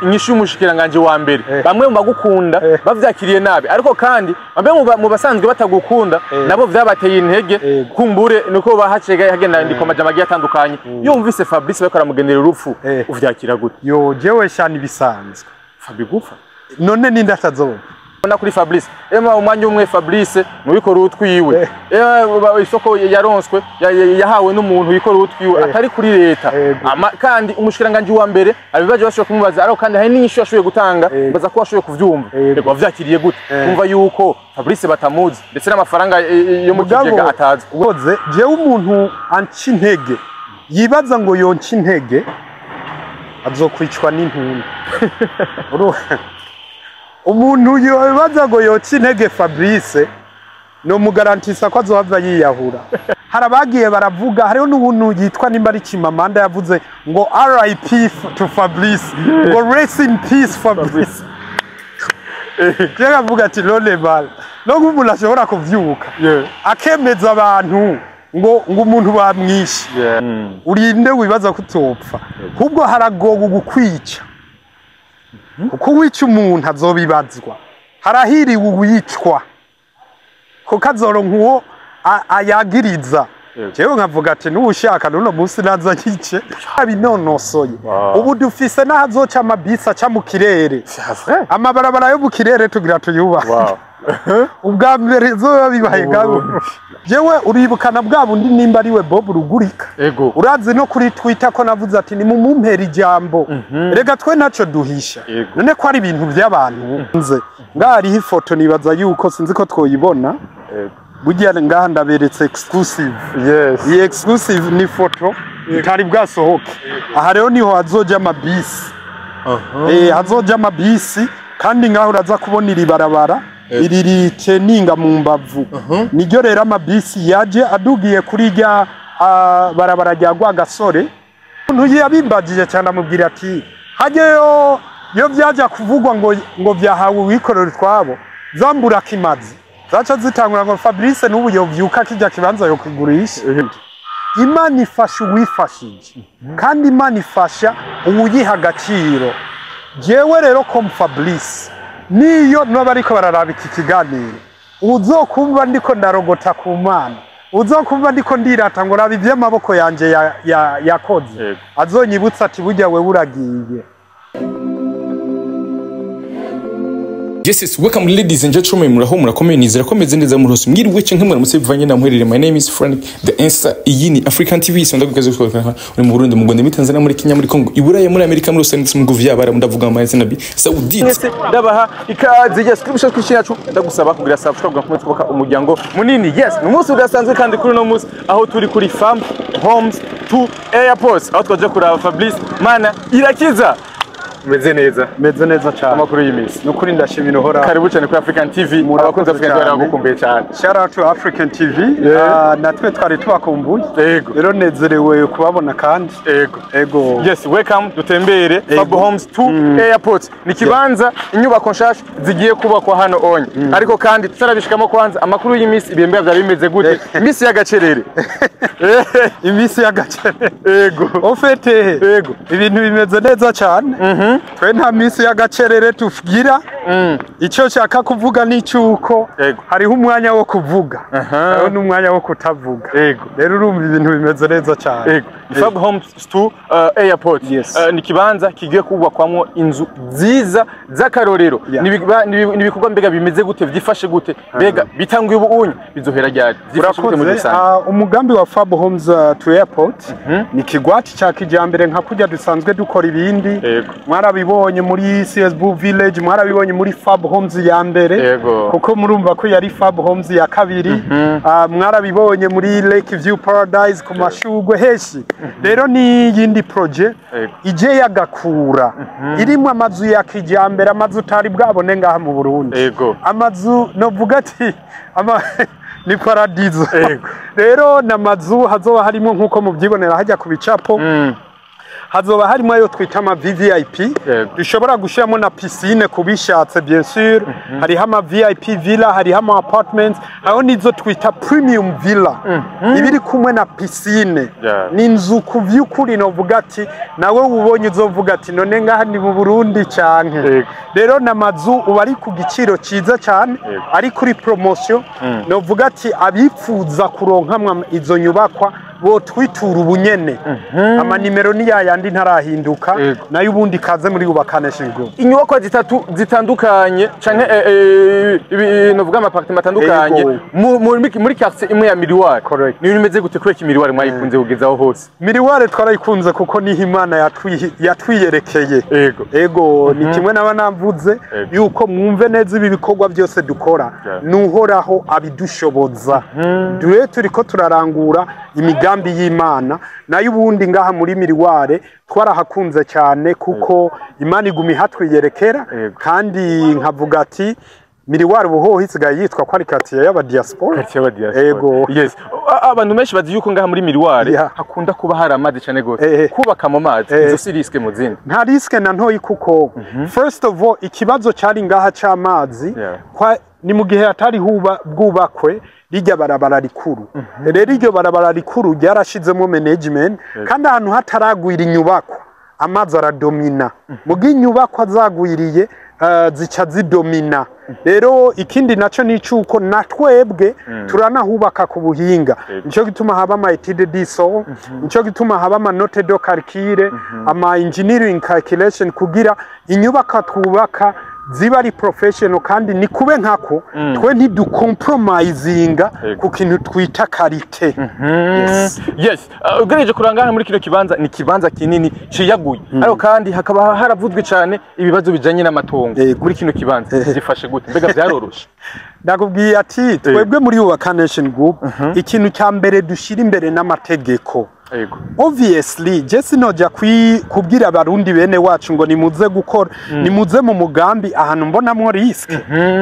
inyishu y'umushikiranganje wa mbere bamwe mu bagukunda bavyakiriye nabi ariko kandi bamwe mu basanzwe batagukunda nabo vyabateye intege kumbure nuko bahacega hagenda ndiko majamagi yatandukanye yumvise Fabrice bakora mugenera urupfu uvyakira gute yo jewe shani bisanzwe Fabi gupfa none ninde atazoba na kuri Fabrice umwanya umwe Fabrice mubikora utwiwe isoko yaronswe yahawe n'umuntu yikora utwiwe atari kuri leta kandi umushikiranganje wa mbere abibaje bashobora kumubaza ariko kandi hari n'inyishu yashoboye gutanga baza ko washoboye kuvyumva rego wavyakiriye gute kumva yuko Fabrice batamuzi ndetse n'amafaranga yo mu kigega atazi ugoze jewe umuntu anci intege yibaza ngo yonci intege azokwicwa n'intuntu umuntu yobaza ngo yoca intege Fabrice no mugarantisa ko azohava yiyahura harabagiye baravuga hariho n'ubuntu yitwa nimba ari Kimamanda yavuze ngo RIP to Fabrice ngo rest in peace Fabrice yaravuga ati lole bal no umuntu ashobora kuvyuka akemeza abantu ngo umuntu bamwishe urinde wibaza kutopfa kubwo haragoga gukwica uko wica umuntu azobibazwa harahiriwe uwicwa ko kazoronka uwo ayagiriza jewe nkavuga ati n'ubushaka nuno munsi naza nkice abinonosoye ubu dufise nahazoca amabisa aca mu kirere amabarabara yo mu kirere tugira tuyubaha ubwa mbere zoba bibaye gabo jewe uribukana bwa bundi nimba ariwe Bob Rugurika urazi no kuri Twitter ko navuze ati ni mu mumpera ijambo rega twe naco duhisha none ko ari ibintu by'abantu nze ngari ifoto nibaza yuko sinzi ko twoyibona bugiye ngaha ndaberetse exclusive iyi exclusive ni foto itari bwasohoke aha rero niho hazoja amabisi hazoja amabisi kandi ngaho uraza kubona iri barabara iririce ninga mu mbavu niryo rero amabisi yaje adugiye kuri rya barabara rya Rwagasore umuntu yabimbagije cyane amubwira ati hajeyo yo byaja kuvugwa ngo byahawe wikorera twabo zambura kimazi zaca zitangura ngo Fabrice n'ubu yovyuka kijya kibanza yo kugurisha Imana ifasha uwifashije kandi Imana ifasha uwuyiha agaciro jewe rero ko Fabrice niyo noba ariko bararaba iki kiganiro uzokumva ndiko ndarogota ku Mana uzokumva ndiko ndirata ngo rabi vy'amaboko yanje yakoze azonyibutsa ati burya we uragiye. Yes, welcome ladies and gentlemen, muraho murakomeye nizera ko meze neza mu rose mwiriwe cyo nkemura musevanye na muherere. My name is Frank the answer iyi ni African TV sonda kugaze ko uri mu Burundi mu Rwanda muri Tanzania muri Kenya muri Congo Iburaya muri Amerika muri Los mu guvu yabara ndavuga amazina nabi Saudi ndabaha ikaze yes kuri kwishya cyo ndagusaba kugira subscribe ku mutwe umuryango munini yes ni umunsi udasanzwe kandi kuri no munsi aho turi kuri Farm Homes to Airports aho twaje kuraba Fabrice mana irakiza meze neza cyane amakuru y'imisi nukuri ndashimira hora karibu cyane kuri African TV abakunze African TV baragukumbuye cyane shout out to African TV natwe twari tubakumbuye rero nezerewe kubabona kandi ego yes welcome dutembere Fab Homes to Airport ni kibanza inyubako nshasha zigiye kubakwa hano onye ariko kandi tutarabishikamo kwanza amakuru y'imisi ibembe byari bimeze gute imisi y'agacerere imisi y'agacerere ego ofete ibintu bimeze neza cyane twe nta misi y'agacerere tuvugira icyo cyaka kuvuga n'icyuko hariho umwanya wo kuvuga hariho n'umwanya wo kutavuga rero urumva ibintu bimeze neza cyane Fab Homes to Airport ni kibanza kigiye kubakwamo inzu nziza z'akarorero ni bikorwa mbega bimeze gute byifashe gute mbega bitanguye ubunye bizohera ryari byifashe gute muri rusange umugambi wa Fab Homes to Airport ni kigwati cya kijambere nka kujya dusanzwe dukora ibindi mwarabibonye muri CSB Village mwarabibonye muri Fab Homes ya mbere kuko murumva ko yari Fab Homes ya kabiri mwarabibonye muri Lake View Paradise ku mashugwe heshi rero ni yindi project ije yagakura irimo amazu ya kijambere amazu tari bwabone ngaha mu Burundi amazu novuga ati ni paradizo rero namazu hazoba harimo nkuko mubyibonera hajya ku bicapo hazoba harimo ayo twita ama VVIP dushobora gushiramo na piscine kubishatse bien sûr hariho ama VIP villa hariho ama apartments aho nizo twita premium villa ibiri kumwe na piscine n'inzu kuvyukuri novuga ati nawe ubonye uzovuga ati none ngaha ni mu Burundi canke rero namazu uba ari ku giciro ciza cyane ari kuri promotion novuga ati abipfuza kuronkamwa izo nyubakwa bo twitura ubunyene ama nimero ni yayandi ntarahinduka nayo ubundi kaze muri Ubakanisha Group inyubakwa zitatu zitandukanye canke novuga ama apartment atandukanye muri quartier imwe ya Miriware ni bimeze gute kuri Miriware mwayikunze kugezaho hose Miriware twarayikunze kuko ni Imana yatwiyerekeye ego ni kimwe n'abanamvuze yuko mwumve neza ibi bikorwa byose dukora nuhoraho abidushoboza dure turiko turarangura imigambi y'Imana nayo ubundi ngaha muri Miriware twarahakunze cyane kuko Imana igumi hatwiyerekera kandi nkavuga ati Miriware ubuho hisigaye yitwa ko ari quartier y'aba diaspora ego yes abantu menshi bazi yuko ngaha muri Miriware hakunda kuba hari amazi cyane gose kubaka mu mazi izo si riske mu zindi nta riske na ntoyi kuko first of all ikibazo cyari ngaha cy'amazi ni mu gihe atari bwubakwe rijya barabara rikuru rero iryo barabara rikuru ryarashizemo management kandi ahantu hataragwira inyubako amazi aradomina mugi inyubako azagwiriye zica zidomina rero ikindi naco ni cyuko natwebwe turanahubaka ku buhinga nico gituma haba ama étude d'iso nico gituma haba ama note de calcul ama engineering calculation kugira inyubako twubaka ziba ari professional kandi ni kube nkako twe ntiducompromisinga ku kintu twita karite yes ugereje kurangana muri kino kibanza ni kibanza kinini ciyaguye ariko kandi hakaba haravuzwe cyane ibibazo bijanye n'amatongo muri kino kibanza zifashe gute mbega byaroroshe ndakubwiye ati twebwe muri Ubakanisha Group ikintu cya mbere dushira imbere n'amategeko obviously Jesse noja kubwira abarundi bene wacu ngo nimuze gukora nimuze mu mugambi ahantu mbonamwo risk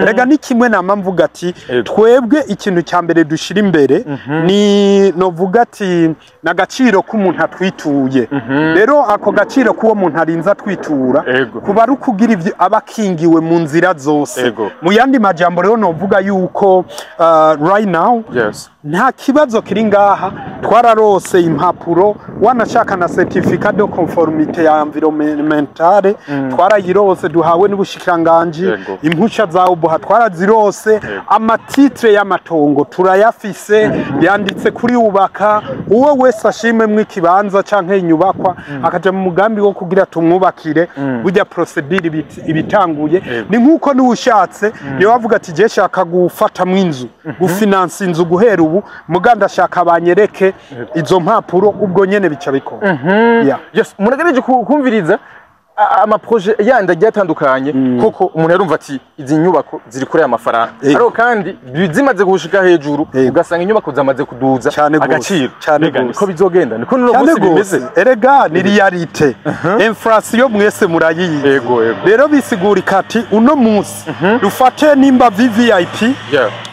rega ni kimwe nama mvuga ati twebwe ikintu cya mbere dushira imbere ni novuga ati nagaciro k'umuntu atwituye rero ako gaciro kuwo muntu arinza twitura kuba ari kugira ivyo abakingiwe mu nzira zose mu yandi majambo rero novuga yuko right now nta kibazo kiri ngaha twararose impapuro wanashaka na certificat de conformité ya environnementale twarayirose duhawe n'ubushikiranganje impusha za ubuha twarazirose amatitre y'amatongo turayafise yanditse kuri ubaka uwo wese ashime mu kibanza canke inyubakwa akaja mu mugambi wo kugira tumwubakire burya procedure ibitanguye ni nkuko n'ushatse yo bavuga ati je shaka gufata mu inzu gufinance inzu guhera ubu muganda shaka banyereke izo mpapuro ubwo nyene bica bikora yes muragereje kumviriza ama projet yandi agiye atandukanye koko umuntu yarumva ati izi nyubako ziri kure y'amafaranga ariko kandi zimaze gushika hejuru ugasanga inyubako zamaze kuduza agaciro niko bizogenda niko no munsi bimeze erega ni realite inflation mwese murayiyi rero bisigurika ati uno munsi dufate nimba VVIP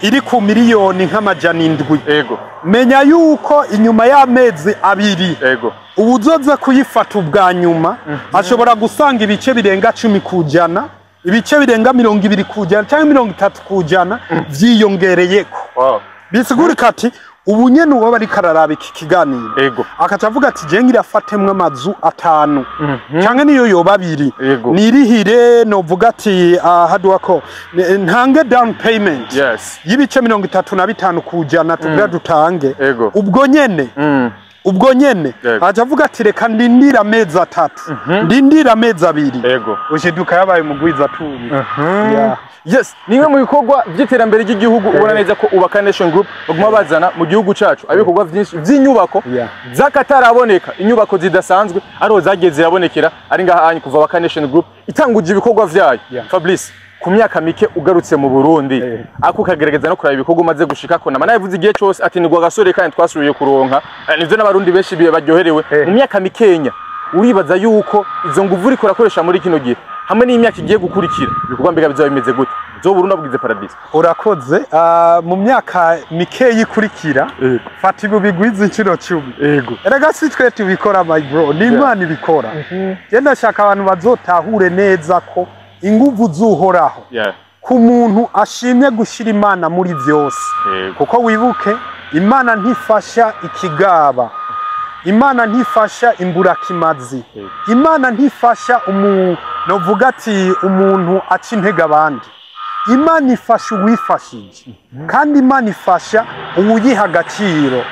iri ku miliyoni nk'amajana 7 menya yuko inyuma y'amezi abiri ubuzoza kuyifata ubwa nyuma ashobora gusanga ibice birenga 10 kujana ibice birenga 20 kujana cyangwa 30 kujana vyiyongereyeko bisigurika ati ubu nyene uba bari kararaba iki kiganiro akacavuga ati je ngira fatemwe amazu 5 cyangwa niyo yoba 2 nirihire no vuga ati hadwako ntange down payment yibice 35 kujana tugira dutange ubwo nyene ajavuga ati reka ndindira amezi 3 ndindira amezi 2 ushiduka yabaye mugwiza turi yes nimwe mu bikorwa by'iterambere ry'igihugu ubona neza ko Ubakanisha Group baguma bazana mu gihugu cacu abikorwa byinshi by'inyubako zakataraboneka inyubako zidasanzwe ariho zageze yabonekera ari ngaha kuva Ubakanisha Group itanguje ibikorwa vyayo Fabrice ku myaka mike ugarutse mu Burundi ako kagerageza no kuraba ibikorwa maze gushika ko namana yavuze igihe cyose ati nigwa gasore kandi twasubiye kuronka nivyo n'abarundi benshi baryoherewe mu myaka mikenya uribaza yuko izo nguvu uri korakoresha muri kino gihe hamwe n'imyaka igiye gukurikira ibikorwa mbega bizaba bimeze gute zo Burundi abwize Paradise. Urakoze mu myaka mikeyi ikurikira fata ibu bigwiza incuro 10. Yego. Erega si twe tubikora my bro, ni Imana ibikora. Genda shaka abantu bazotahure neza ko inguvu zuhoraho. Ku muntu ashimye gushira Imana muri vyose. Kuko wibuke Imana ntifasha ikigaba. Imana ntifasha imburakimazi. Imana ntifasha novuga ati umuntu aca intege abandi. Imana ifasha uwifashije kandi Imana ifasha uwuyiha agaciro.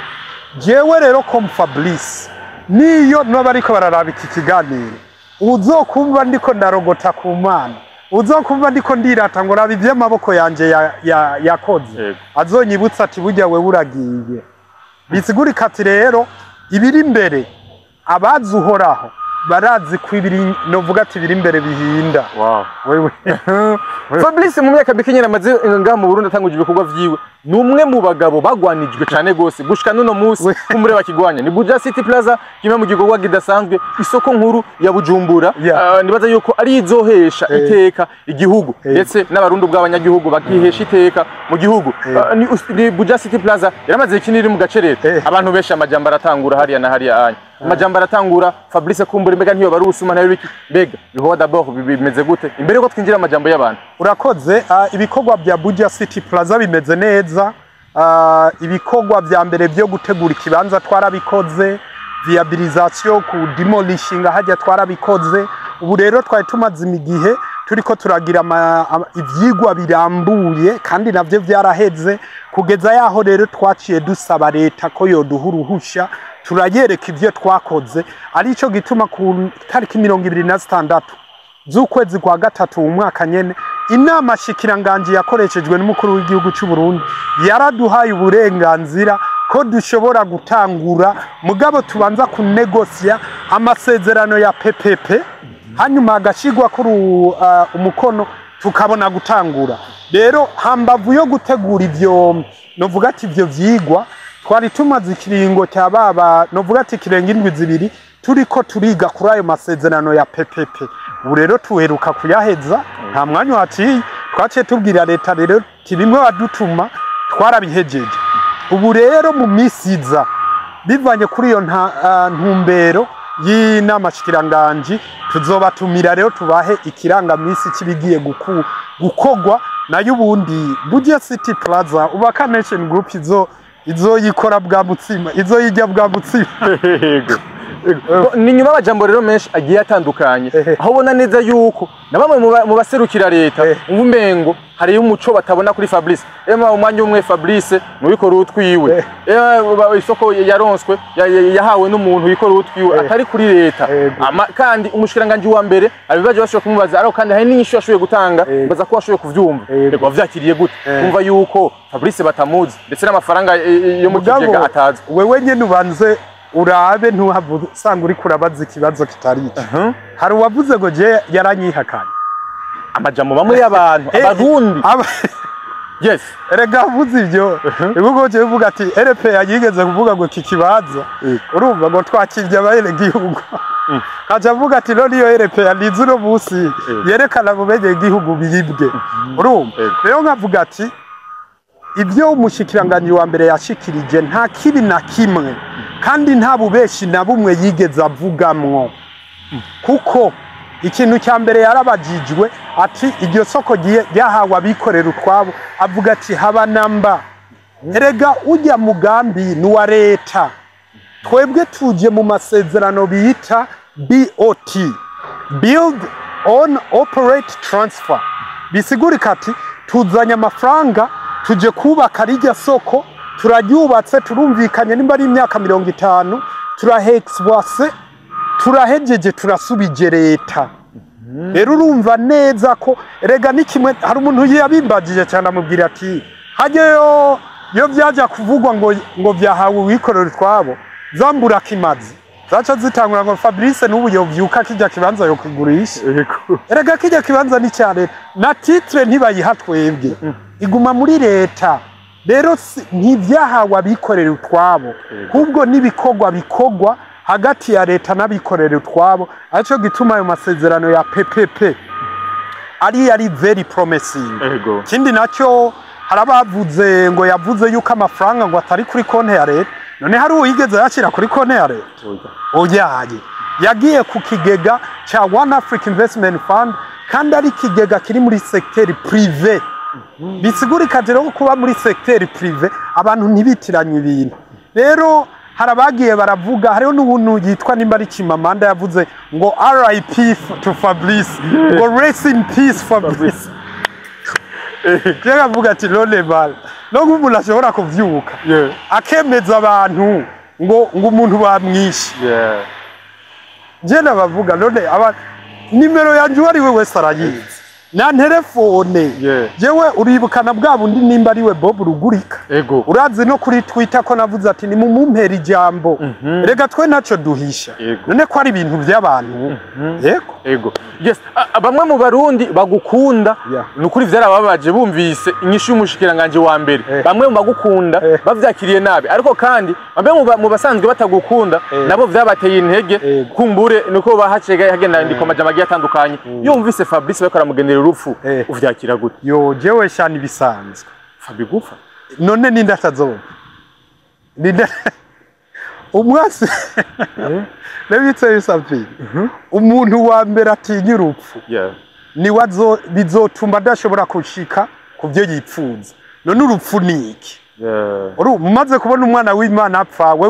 Jewe rero comme Fabrice niyo noba ariko bararaba iki kiganiro uzokumva ndiko ndarogota ku Mana, uzokumva ndiko ndirata ngo raba ivy'amaboko yanje yakoze azonyibutsa ati burya we uragiye. Bisigurika ati rero ibiri imbere abazuhoraho barazi kwibiri novuga ati biri imbere bihinda. Wewe Fabrice mu myaka bikinyera amaze ngaha mu Burundi atanguje ibikorwa vyiwe numwe mu bagabo bagwanijwe cyane gose gushika nuno munsi kumure bakigwanya ni Buja City Plaza kimwe mu gikorwa gidasanzwe isoko nkuru ya Bujumbura. Nibaza yuko ari izohesha iteka igihugu ndetse n'abarundi bw'abanyagihugu bakihesha iteka mu gihugu. Ni Buja City Plaza yaramaze ikiniri mu gacerere abantu besha amajambo aratangura hariya na hariya anya amajambo aratangura Fabrice kumbura mbega ntiyo barusuma nayo biki mbega biho d'abord bimeze gute imbere ko twinjira amajambo y'abantu. Urakoze ibikorwa bya Buja City Plaza bimeze neza. Ibikorwa vya mbere byo gutegura ikibanza twarabikoze, viabilisation ku demolishing hajya twarabikoze. Ubu rero twari tumaze imigihe turiko turagira ivyigwa birambuye kandi navyo vyaraheze kugeza yaho rero twaciye dusaba leta ko yoduha uruhusha turayereka ivyo twakoze. Arico gituma ku tariki 26 z'ukwezi kwa gatatu umwaka nyene inama shikiranganje yakoreshejwe n'umukuru w'igihugu cy'u Burundi yaraduhaye uburenganzira ko dushobora gutangura mugabo tubanza kunegosia amasezerano ya PPP hanyuma agashigwa kuri umukono tukabona gutangura. Rero hambavu yo gutegura ivyo novuga ati ivyo vyigwa twari tumaze ikiringo cya baba novuga ati kirenga indwi zibiri turiko turiga kuri ayo masezerano ya PPP. Ubu rero tuheruka kuyaheza nta mwanya waciye twaciye tubwira leta rero kibimwe badutuma twarabihejeje. Ubu rero mu misiza bivanye kuri iyo ntumbero y'inama shikiranganje tuzobatumira rero tubahe ikirangamisi kibigiye gukogwa nayo ubundi Buja City Plaza ubaka Nation Group izo yikora bwa mutsima izo yijya bwa mutsima. Ni nyuma abajambo rero menshi agiye atandukanye aho ubona neza yuko na bamwe mu baserukira leta umvumengo hari umuco batabona kuri Fabrice. Umwanya umwe Fabrice nuwikora utwiwe isoko yaronswe yahawe n'umuntu yikora utwiwe atari kuri leta kandi umushikiranganje wa mbere abibaje bashobora kumubaza ariko kandi hari n'inyishu yashoboye gutanga baza ko washoboye kuvyumva wavyakiriye gute kumva yuko Fabrice batamuzi ndetse n'amafaranga yo mu kigega atazi. Wewe nyene ubanze urabe ntuhavusanga uri kurabaza ikibazo kitari iki. Hari uwavuze ngo je yaranyihakanye amajambo bamwe y'abantu abarundi yes erega vuze ivyo ibugo je uvuga ati RP yagigeze kuvuga ngo kikibaza urumva ngo twakivye abayele gihugu kaja avuga ati no niyo RP yanize no busi yerekana mu bege gihugu biyibwe urumva rero nkavuga ati ibyo umushikiranganje wa mbere yashikirije nta kibi na kimwe kandi nta bubeshi na bumwe yigeze avugamwo kuko ikintu cya mbere yarabajijwe ati iryo soko ryahawe abikorera utwabo avuga ati haba namba erega ujya mugambi nuwa leta twebwe tuje mu masezerano bita BOT build on operate transfer bisigurika ati tuzanya amafaranga tuje kubaka rijya soko turaryubatse turumvikanye nimba ari imyaka 50 turahexwase turahejeje turasubije leta. Rero urumva neza ko erega ni kimwe hari umuntu yabimbagije cyane amubwira ati hajyeyo yo byaja kuvugwa ngo byahawe uwikorera twabo zambura kimazi zaca zitangura ngo Fabrice n'ubu yovyuka kijya kibanza yo kugurisha erega kijya kibanza ni cyane na titre ntibayiha twebwe iguma muri leta. Rero ntivyahawe abikorera utwabo kubwo nibikogwa bikogwa hagati ya leta n'abikorera utwabo aco gituma ayo masezerano ya PPP ari very promising. Kindi nacyo harabavuze ngo yavuze yuko amafaranga ngo atari kuri konti ya leta. None hari uwigeze yashira kuri konti ya leta? Oyaye. Yagiye ku kigega cha One Africa Investment Fund kandi ari kigega kiri muri secteur privé. Bisigurika rero kuba muri secteur privé abantu ntibitiranye ibintu. Rero harabagiye baravuga hariho n'ubuntu yitwa nimba ari Kimamanda yavuze ngo RIP to Fabrice ngo rest in peace Fabrice. Kera avuga ati none bal no umuntu ashobora kuvyuka akemeza abantu ngo umuntu bamwishe. Je nabavuga none aba nimero yanje ari we wese arayizi na telefone jewe uribukana bwa bundi nimba ari we Bob Rugurika urazi no kuri Twitter ko navuze ati ni mumumpera ijambo rega twe naco duhisha none ko ari ibintu by'abantu yego yes bamwe mu barundi bagukunda nukuri vyarababaje bumvise inyishu y'umushikiranganje wa mbere bamwe mu bagukunda bavyakiriye nabi ariko kandi bamwe mu basanzwe batagukunda nabo vyabateye intege kumbure nuko bahacega hagenda ndikomaje amagiye atandukanye yumvise Fabrice bakora mugendera urupfu uvyakira gute yo jewe shani bisanzwe Fabi gupfa none ninda tazoba ninda umwasi let me tell you something umuntu wa mbere atinya urupfu ni wazo bizotuma adashobora kushika kuvyo yipfuza none urupfu niki umaze kubona umwana w'Imana apfa we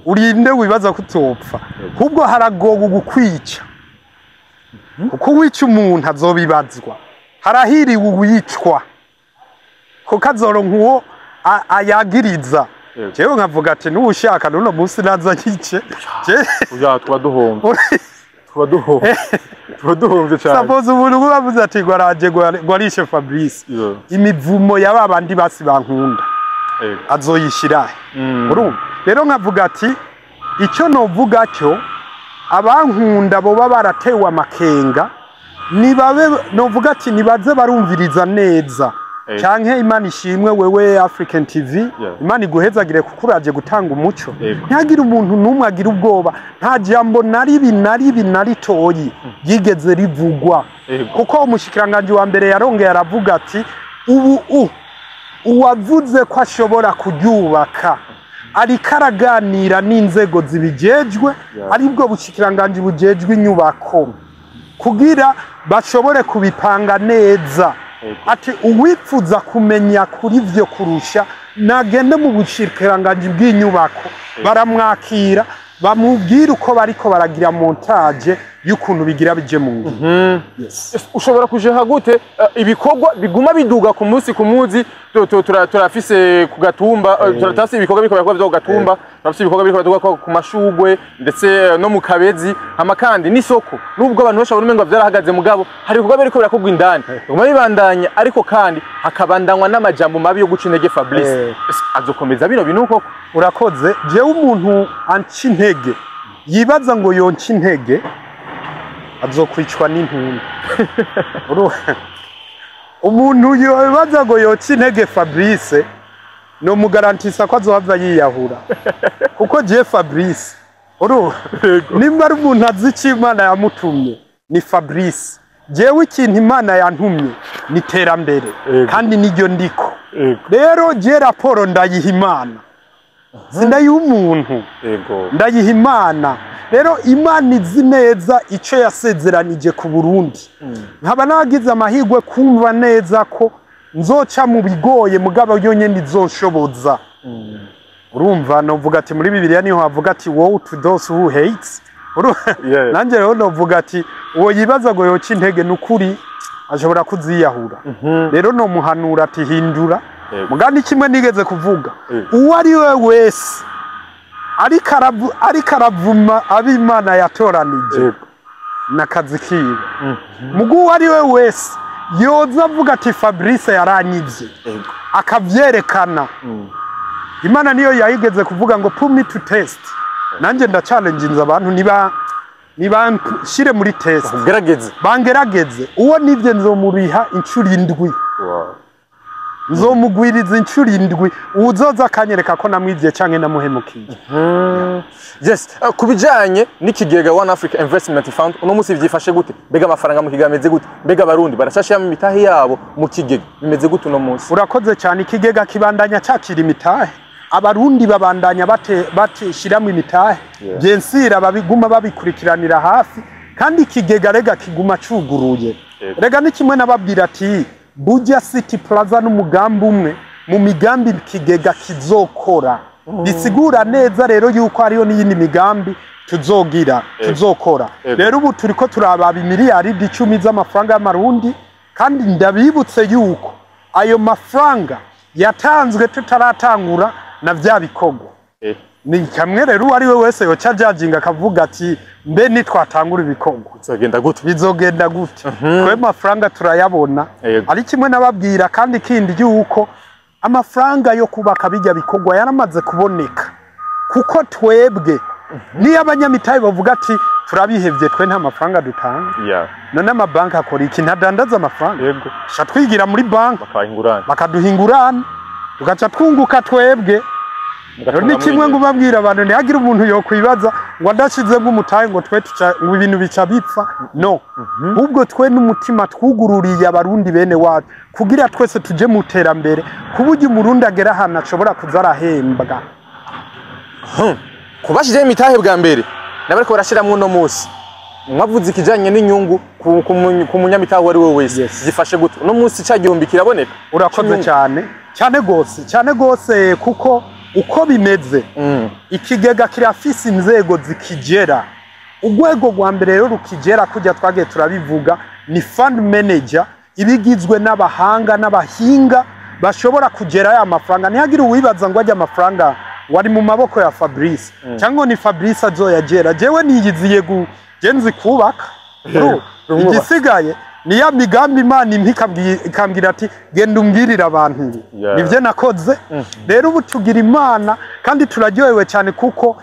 urinde wibaza kutopfa kubwo haragoga gukwica kuko wica umuntu azobibazwa harahiriwe uyicwa kuko azoronka uwo ayagiriza jewe nkavuga ati n'ubushaka none munsi naza nyice twaduhomvye cyane suppose umuntu bavuze ati gwarishe Fabrice imivumo y'ababandi basi bankunda azoyishira rero nkavuga ati icyo novuga cyo abankunda bo baratewe amakenga nibabe novuga ati nibaze barumviriza neza canke Imana ishimwe wewe African TV Imana iguhezagire kukuraje gutanga umuco ntagira umuntu numwe agira ubwoba nta jambo nari toyi yigeze rivugwa kuko umushikiranganje wa mbere yarongeye aravuga ati uwavuze ko ashobora kuryubaka ari karaganira n'inzego zibijejwe aribwo bushikiranganje bujejwe inyubako kugira bashobore kubipanga neza ati uwipfuza kumenya kuri vyo kurusha nagende mu bushikiranganje bw'inyubako baramwakira bamubwira uko bariko baragira montage y'ukuntu bigira bije mu ushobora kujeha gute ibikorwa biguma biduga ku munsi ku muzi turafise ku gatumba turatasi ibikorwa bikora byo gatumba turafise ibikorwa bikora duga ku mashugwe ndetse no mu Kabezi hama kandi n'isoko nubwo abantu bashobora umengo byarahagaze mugabo hari ibikorwa biriko birakogwa indani biguma bibandanya ariko kandi hakabandanywa n'amajambo mabi yo guca intege Fabrice azokomeza bino bintu koko urakoze je umuntu anci intege yibaza ngo yonci intege azokwicwa n'intuntu umuntu yibaza ngo yonci intege Fabrice no mugarantisa ko azohava yiyahura kuko je Fabrice nimba ari umuntu azi icyo Imana yamutumye ni Fabrice jewe ikintu Imana yantumye ni terambere kandi niryo ndiko rero je raporo ndayiha Imana sindayiha umuntu ndayiha Imana rero Imana izi neza ico yasezeranije ku Burundi nkaba nagize amahirwe kumva neza ko nzoca mu bigoye mugabo yonyene izoshoboza urumva novuga ati muri Bibiliya niho havuga ati woe to those who hates nanje rero novuga ati uwo yibaza ngo yoca intege n'ukuri ashobora kuziyahura rero no muhanura ati hindura mugandi kimwe nigeze kuvuga uwo ari we wese ariko aravuma ab'Imana yatoranije n'akazi kiwe mugu uwo ari we wese yoza avuga ati Fabrice yaranyivye akavyerekana Imana niyo yayigeze kuvuga ngo put me to test nanje nda challenge abantu niba shire muri test gerageze bangerageze uwo nivye nzomuriha incuri indwi nzomugwiriza incuro indwi uzoza akanyereka ko namwivye canke namuhemukiye. Yes, kubijanye n'ikigega One Africa Investment Fund uno musi vyifashe gute? Mbega amafaranga mu kigega ameze gute? Mbega abarundi barashashira imitahe yabo mu kigega bimeze gute uno musi? Urakoze cyane, ikigega kibandanya cakira imitahe, abarundi babandanya bateshiramo imitahe, byensira babiguma babikurikiranira hafi, kandi ikigega rega kiguma cuguruye. Rega ni kimwe nababwira ati Buja City Plaza n'umugambi umwe mu migambi ikigega kizokora. Bisigura neza rero yuko hariyo n'iyindi migambi tuzokora. Rero ubu turiko turababa miliyaridi 10 z'amafaranga y'amarundi, kandi ndabibutse yuko ayo mafaranga yatanzwe tutaratangura na vya bikorwa. Ni kamwe rero ari we wese yoca judging akavuga ati mbe nitwatangura ibikorwa bizogenda gute. Kwe mafaranga turayabona, ari kimwe nababwira kandi kindi yuko amafaranga yo kubaka bijya bikorwa yaramaze kuboneka, kuko twebwe ni abanyamitahe bavuga ati turabihevye twe nta mafaranga dutanga. None amabanki akora iki? Ntadandaza amafaranga. Sha twigira muri banki bakaduhingurana tugaca twunguka twebwe. Ni kimwe ngo babwira abantu ntihagira umuntu yo kwibaza ngo adashizemo umutahe ngo twe ngo ibintu bica bipfa. No, ubwo twe n'umutima twugururiye abarundi bene wacu kugira twese tuje mu terambere, kuburyo umurundi agera hano ashobora kuzarahembwa. Kubashije imitahe bwa mbere nabariko barashiramwe no musi mwavuze ikijanye n'inyungu ku munyamitahe wari we wese gifashe gute no musi ca gihombi kiraboneka? Urakoze cyane gose kuko uko bimeze ikigega kirafise inzego zikigera. Urwego rwa mbere rero rukigera kujya twagiye turabivuga ni fund manager, ibigizwe n'abahanga n'abahinga bashobora kugera ya mafaranga. Ntihagira uwibaza ngo ajya amafaranga wari mu maboko ya Fabrice cyangwa ni Fabrice azoyagera. Jewe niyiziye genzi kubaka igisigaye ni ya migambi Imana ikambwira ati genda umbwirira abantu nivyo nakoze. Rero ubu tugira Imana kandi turaryohewe cyane kuko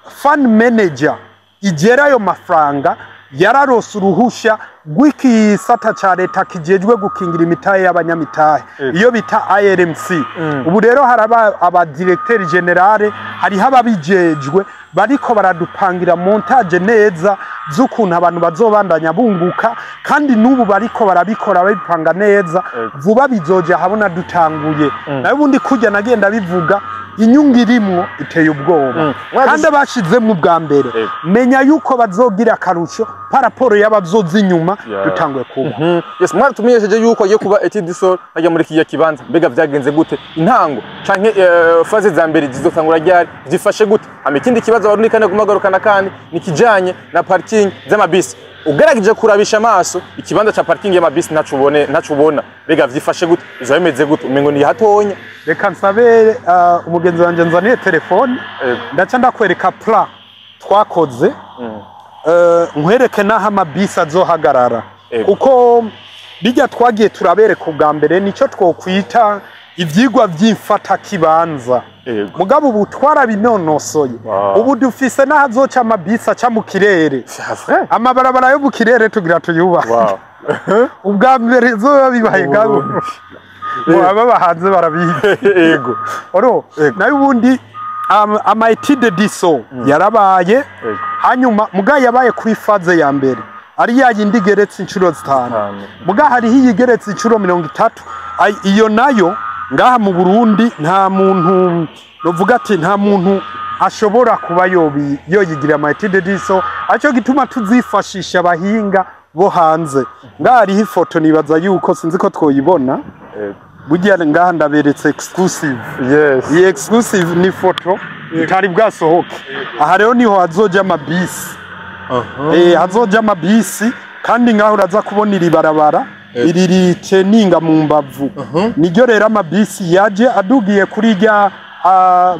fund manager igera ayo mafaranga yararose uruhusha rw'ikisata ca leta kijejwe gukingira imitahe y'abanyamitahe iyo bita IRMC. Ubu rero haraba aba directeur general, hariho ababijejwe bariko baradupangira montage neza z'ukuntu abantu bazobandanya bunguka, kandi n'ubu bariko barabikora babipanga neza. Vuba bizoje habona dutanguye. Nayo ubundi kujya nagenda bivuga inyungu irimwo iteye ubwoba, kandi abashizemo bwa mbere menya yuko bazogira akarusho paraporo y'abazozi inyuma dutanguye kuba. Yes, mwari tumenyesheje yuko agiye kuba Etidisol ajya muri kiya kibanza. Mbega vyagenze gute? Intango canke faze za mbere zizotangura ryari zifashe gute? Ikindi kibazo abarundi kandi gumagarukana kandi nikijanye na parking z'amabisi. Ugaragije kurabisha amaso ikibanza ca parking y'amabisi ntacubona. Mbega vyifashe gute? Izabimeze gute? Umengo ni hatonya. Reka nsabe umugenzi wanje nzaniye telefone ndaca ndakwereka plan twakoze nkwereke naho amabisi azohagarara, kuko bijya twagiye turabereka ubwa mbere nicyo twokwita ivyigwa vy'imfata kibanza. Mugabo ubu twarabinonosoye. Ubu dufise nahazoca amabisi aca mu kirere, amabarabara yo mu kirere tugira tuyubaha. Ubwa mbere zoba bibaye gabo aba bahanze barabiga. Yego nayo ubundi ama étude diso yarabaye, hanyuma muga yabaye kuri faze ya mbere ari yayindi igeretse inshuro 5. Muga hari hiyigeretse inshuro 30. Iyo nayo ngaha mu Burundi nta muntu novuga ati nta muntu ashobora kuba yoyigira ama étude diso, aco gituma tuzifashisha abahinga bo hanze. Ngaha hariho ifoto nibaza yuko sinzi ko twoyibona. Bugiye ngaha ndaberetse exclusive. Iyi exclusive ni foto itari bwasohoke. Aha rero niho hazoja amabisi. Hazoja amabisi, kandi ngaho uraza kubona iri barabara iri riteninga mu mbavu. Niryo rero amabisi yaje adugiye kuri rya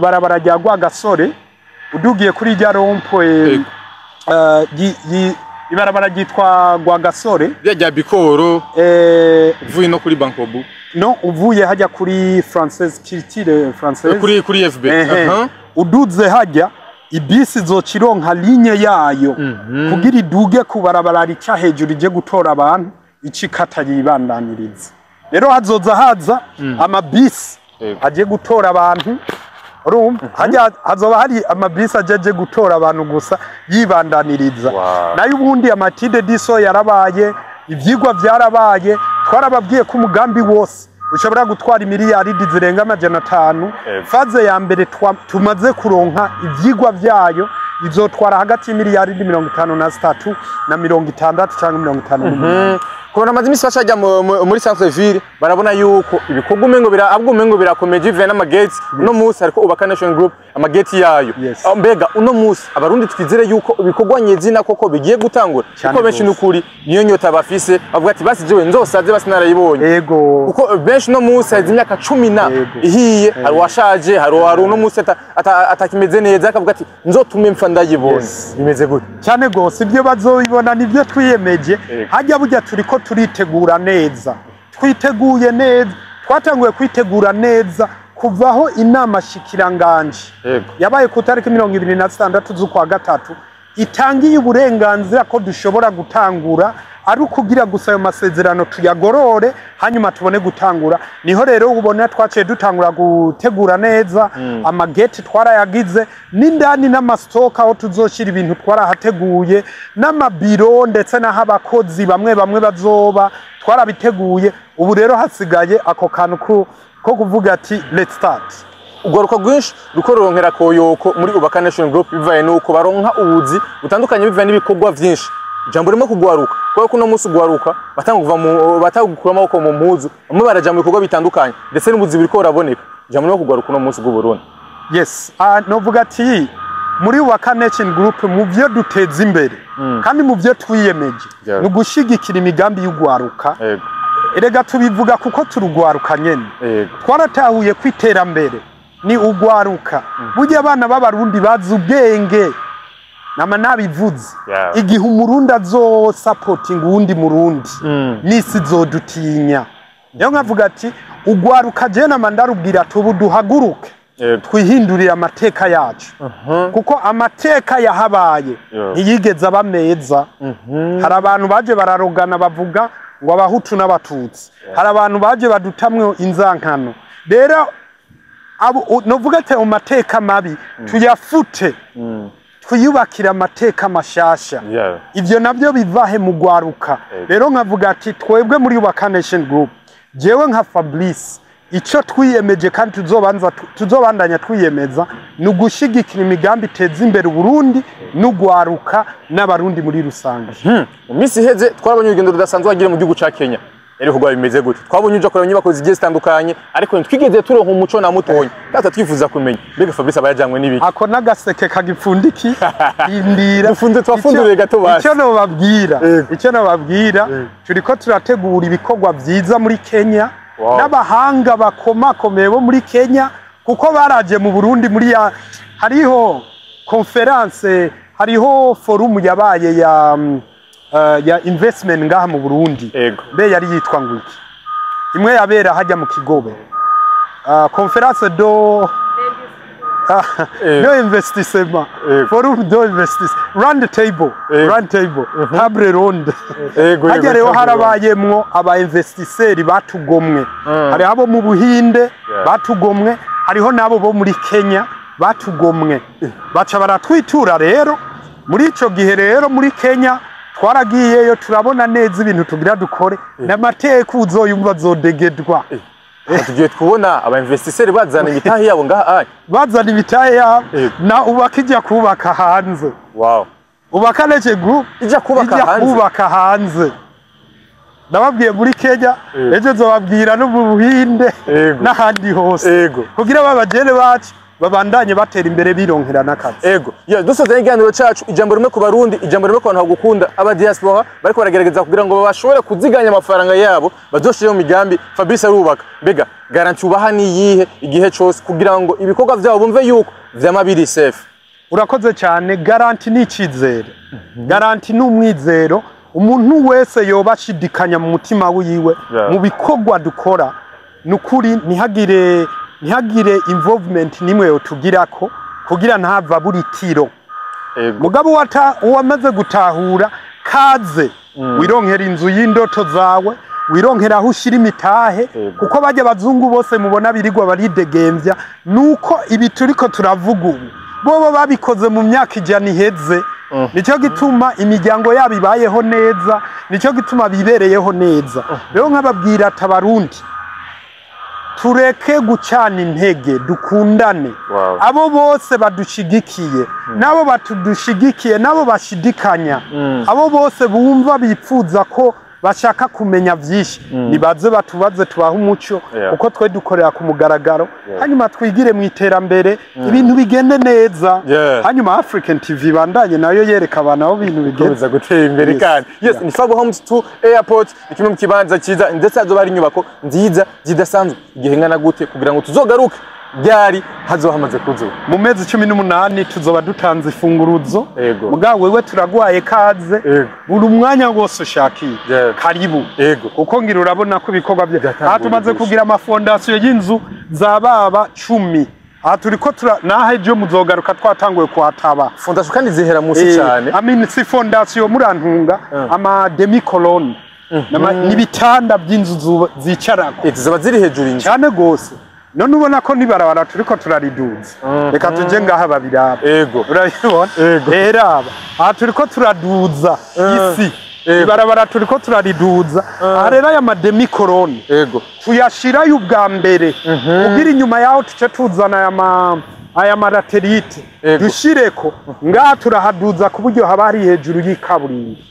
barabara rya Rwagasore, udugiye kuri rya rompoe ibarabara ryitwa Rwagasore rya Bikoro uvuye no kuri Bankobu. No, uvuye hajya kuri Française Culture Française kuri FB. Uduze hajya ibisi zokironka ligne yayo kugira iduge ku barabara rica hejuru ije gutora abantu icikata yibandaniriza. rero hazoza haza amabisi agiye gutora abantu urumva hazoba hari amabisi aje gutora abantu gusa yibandaniriza nayo ubundi amatide diso yarabaye ivyigwa vyarabaye twarababwiye ko umugambi wose ushobora gutwara miliyaridi zirenga 500 faze ya mbere tumaze kuronka ivyigwa vyayo izotwara hagati y'imiliyaridi 53 na 60 cyangwa 50. Kubona amazi imisi bashajya muri centre ville barabona yuko ibikorwa umengo birakomeje ive n'amagate no musi ariko ubaka Nation Group amagate yayo mbega uno musi abarundi twizere yuko ibikorwa nyezina koko bigiye gutangura kuko benshi n'ukuri niyo nyota bafise bavuga ati basi jewe nzosaze basi narayibonye yego kuko benshi no musi hazi imyaka 10 ihiye hari washaje hari uno musi atakimeze neza akavuga ati nzotume mfa ndayibonye bimeze gute cyane gose ibyo bazoyibona nivyo twiyemeje hajya burya turiko turitegura neza twiteguye neza twatanguye kwitegura neza kuvaho inama shikiranganje yabaye ku tariki 26 z'ukwa gatatu itangiye uburenganzira ko dushobora gutangura ari ukugira gusa ayo masezerano tuyagorore hanyuma tubone gutangura niho rero ubona twaciye dutangura gutegura neza amagate twarayagize n'indani n'amastoka aho tuzoshira ibintu twarahateguye n'amabiro ndetse naho abakozi bamwe bazoba twarabiteguye ubu rero hasigaye ako kantu ko kuvuga ati let's start ugaruka gwinshi rukoronkera koyoko muri ubaka Nation Group bivaye nuko baronka ubuzi butandukanye bivaye n'ibikorwa vyinshi jambo rimo kugwaruka kuko no musi gwaruka batagukura amaboko mu mpuzu bamwe baraja mu bikorwa bitandukanye ndetse n'ubuzi biriko buraboneka jambo rimo kugwaruka no musi g'Uburundi yes novuga ati muri ubaka Nation Group mu byo duteza imbere kandi mu byo twiyemeje no gushigikira imigambi y'ugwaruka erega tubivuga kuko turugwaruka nyene twaratahuye kwiterambere ni ugwaruka burya abana b'abarundi bazi ubwenge nama nabivuze igihe umurundi azo supporting uwundi murundi nisi zodutinya niyo nkavuga ati ugwaruka je nama ndarubwira tubu duhaguruke twihindurira amateka yacu kuko amateka yahabaye ntiyigeze aba meza hari abantu baje bararogana bavuga ngo abahutu n'abatutsi hari abantu baje badutamwe inzankano rero novuga ati mu mateka mabi tuyafute twiyubakira amateka mashasha ivyo navyo bivahe mu gwaruka rero nkavuga ati twebwe muri ubaka Nation Group jewe nka Fabrice ico twiyemeje kandi tuzobandanya twiyemeza ni ugushigikira imigambi iteza imbere Burundi n'ugwaruka n'abarundi muri rusange mu minsi iheze twarabonye urugendo rudasanzwe wagira mu gihugu ca Kenya eri kugwa bimeze gute twabonye uje kureba inyubako zigiye zitandukanye ariko twigeze turonka umuco na mutonyi data twifuza kumenya mbega Fabrice abayajanywe n'ibiki ako nagaseke kagipfundiki indira dufunze twafunduriye gato basi icyo nababwira turiko turategura ibikorwa vyiza muri Kenya n'abahanga bakomakomeye bo muri Kenya kuko baraje mu Burundi muri hariho conference hariho forum yabaye ya investment ngaha mu Burundi be yari yitwa ngwiki imwe yabera hajya mu Kigobe conference do no investissement forum do investissement round table table ronde hajya rero harabayemwo aba investisseurs batugomwe hari abo mu Buhinde batugomwe hariho nabo bo muri Kenya batugomwe baca baratwitura rero muri ico gihe rero muri Kenya twaragiyeyo turabona neza ibintu tugira dukore n'amateka uzoyumva zodegedwa tugiye kubona aba investisseurs bazana imitahe yabo ngaha bazana imitahe yabo na ubakijya kubaka hanze ubaka Nation Group ijya kubaka hanze nababwiye muri Kenya ejo zobabwira no mu Buhinde n'ahandi hose kugira babajene bacu babandanye batera imbere bironkera nakazi dusoza iganiro cacu ijambo rimwe ku barundi ijambo rimwe ku bantu bagukunda aba diaspora bariko baragerageza kugira ngo bashobore kuziganya amafaranga yabo bazoshire mu migambi Fabrice arubaka mbega garanti ubaha ni yihe igihe cyose kugira ngo ibikorwa vyabo bumve yuko vyamabiri safe urakoze cyane garanti ni icizere garanti ni umwizero umuntu wese yoba ashidikanya mu mutima wiwe mu bikorwa dukora nukuri ntihagire involvement nimwe yotugirako kugira ntava buri tiro mugabo uwamaze gutahura kaze wironkera inzu y'indoto zawe wironkera aho ushira imitahe kuko bajya abazungu bose mubona birirwa baridegembya nuko ibi turiko turavuga ubu bobo babikoze mu myaka ijana iheze nicyo gituma imiryango yabo ibayeho neza nicyo gituma bibereyeho neza rero nk'ababwira atabarundi tureke gucana intege dukundane abo bose badushigikiye nabo batudushigikiye nabo bashidikanya abo bose bumva bipfuza ko bashaka kumenya vyinshi nibaze batubaze tubaha umuco uko twe dukorera ku mugaragaro hanyuma twigire mu iterambere ibintu bigende neza hanyuma African TV bandanye nayo yereka abana aho ibintu bigenza gutera imbere kandi ni Fago Homes to Airport ikimwe mu kibanza cyiza ndetse hazoba ari inyubako nziza zidasanzwe igihe ngana gute kugira ngo tuzogaruke byari hazo hamaze kuzuba mu mezi 18 tuzoba dutanze ifunguruzo mugabo wewe turagwaye kaze buri umwanya wose ushakiye karibu kuko ngira urabona ko ibikorwa bya tumaze kugira amafondasiyo y'inzu zababa 10 turiko nahe je muzogaruka twatanguye kuhataba fondasiyo kandi zihera musi cyane si fondasiyo murantunga ama demi colonne n'ibitanda by'inzu zicarako zaba ziri hejuru inzu cyane gose none ubona ko nibarabara turiko turariduza reka tuje ngaha babiraba urabibona raba turiko turaduza isi ibarabara turiko turariduza rero aya mademi corone tuyashirayo ubwa mbere kugira inyuma yaho tuce tuzana aya maraterite dushireko ngaha turahaduza ku buryo haba hari hejuru y'ikaburimbi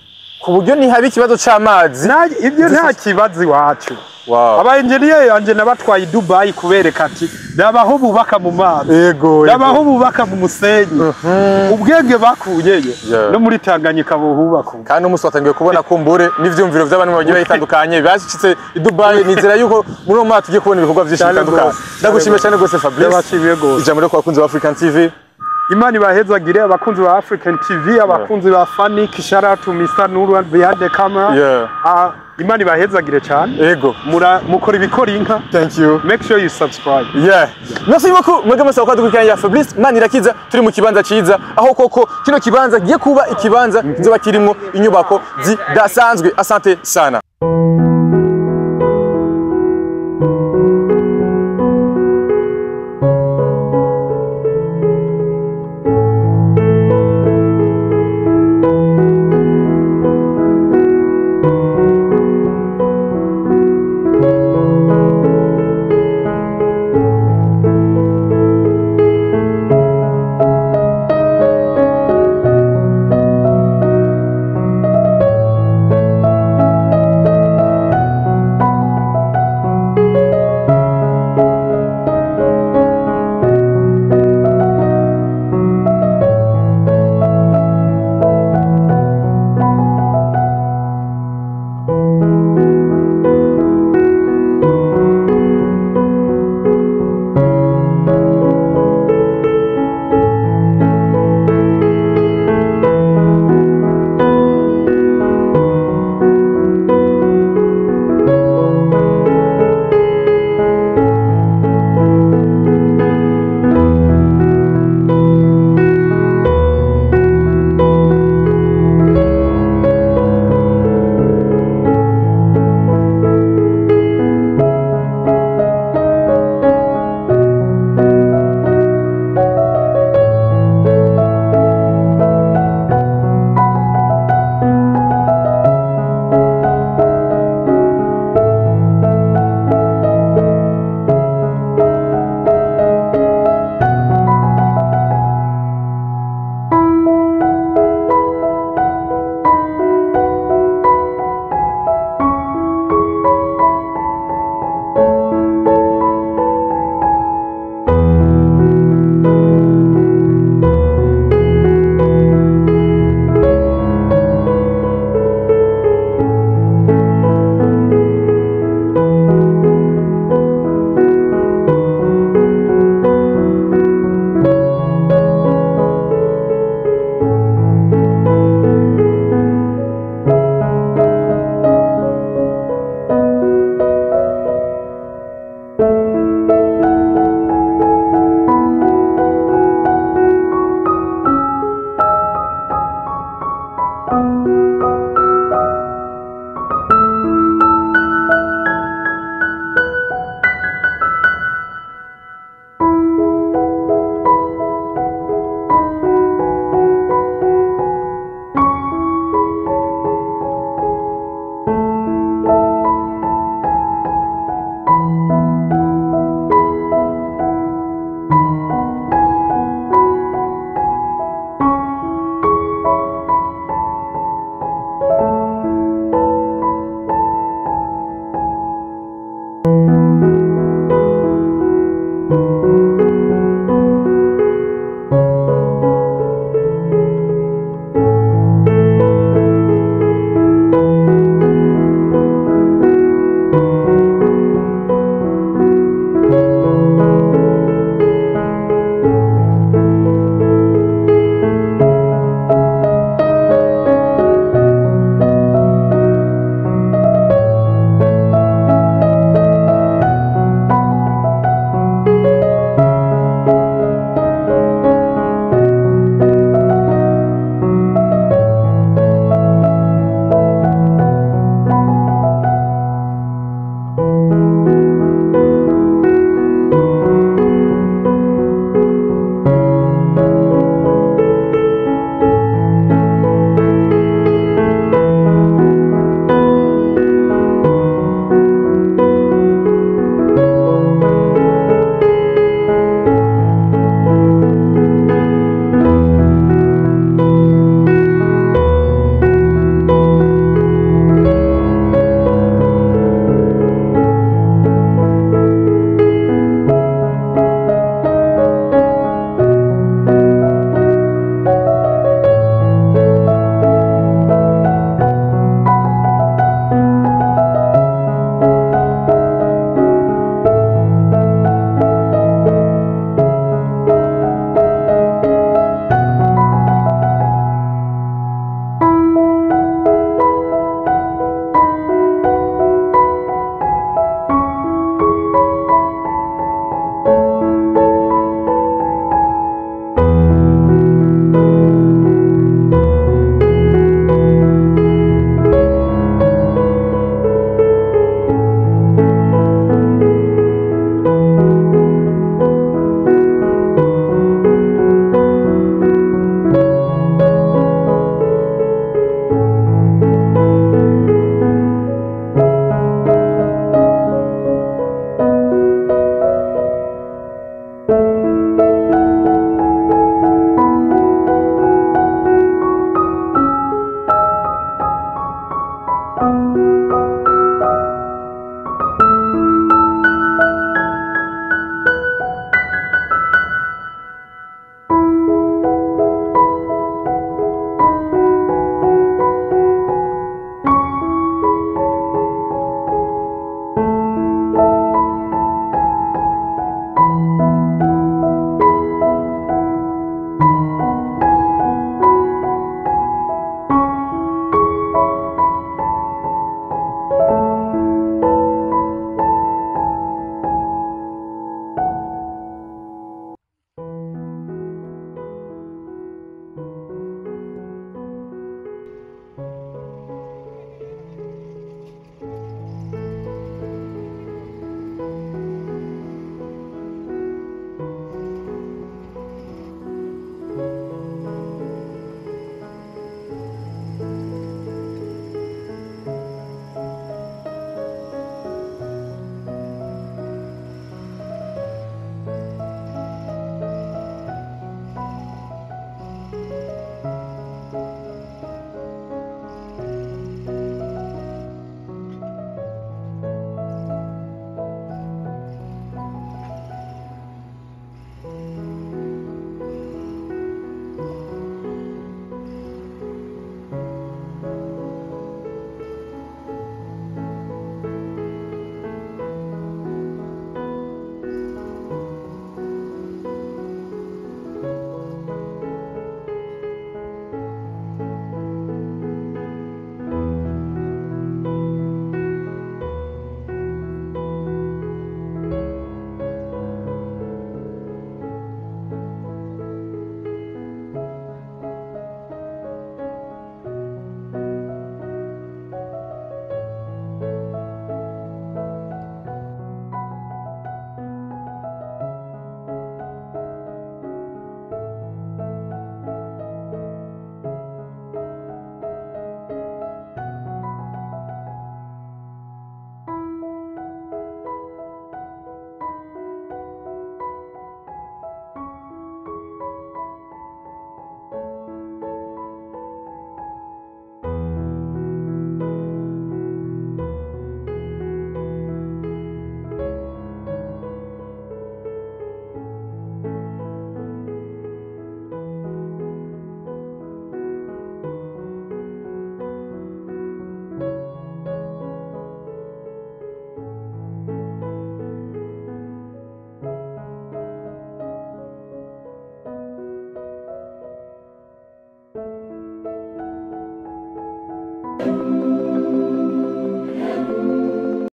ku buryo ni habi ikibazo c'amazi ibyo nta kibazo iwacu abaengineer yanje nabatwaye Dubai kubereka ati nabaho bubaka mu mazi nabaho bubaka mu musenyi ubwenge bakuyeye no muri Tanganyika buhubaka kandi umunsi watangiye kubona kumbure n'ivyumviro by'abantu bagiye bayitandukanye bashitse i Dubai nizera yuko muri uwo tugiye kubona ibikorwa byinshi bitandukanye ndagushimiye cyane gose Fabrice ndabashimiye gose ijambo ryo kwakunze wa African TV Imani bahezagire abakunzi ba African TV abakunzi ba Fanny Kishara to Mr Nuru behind the camera Imani bahezagire cyane mukora ibikora inka thank you make sure you subscribe merci beaucoup mwege masa kwadukurikirana ya Fabrice Manirakiza turi mu kibanza ciza aho koko kino kibanza giye kuba ikibanza kizoba kirimo inyubako zidasanzwe asante sana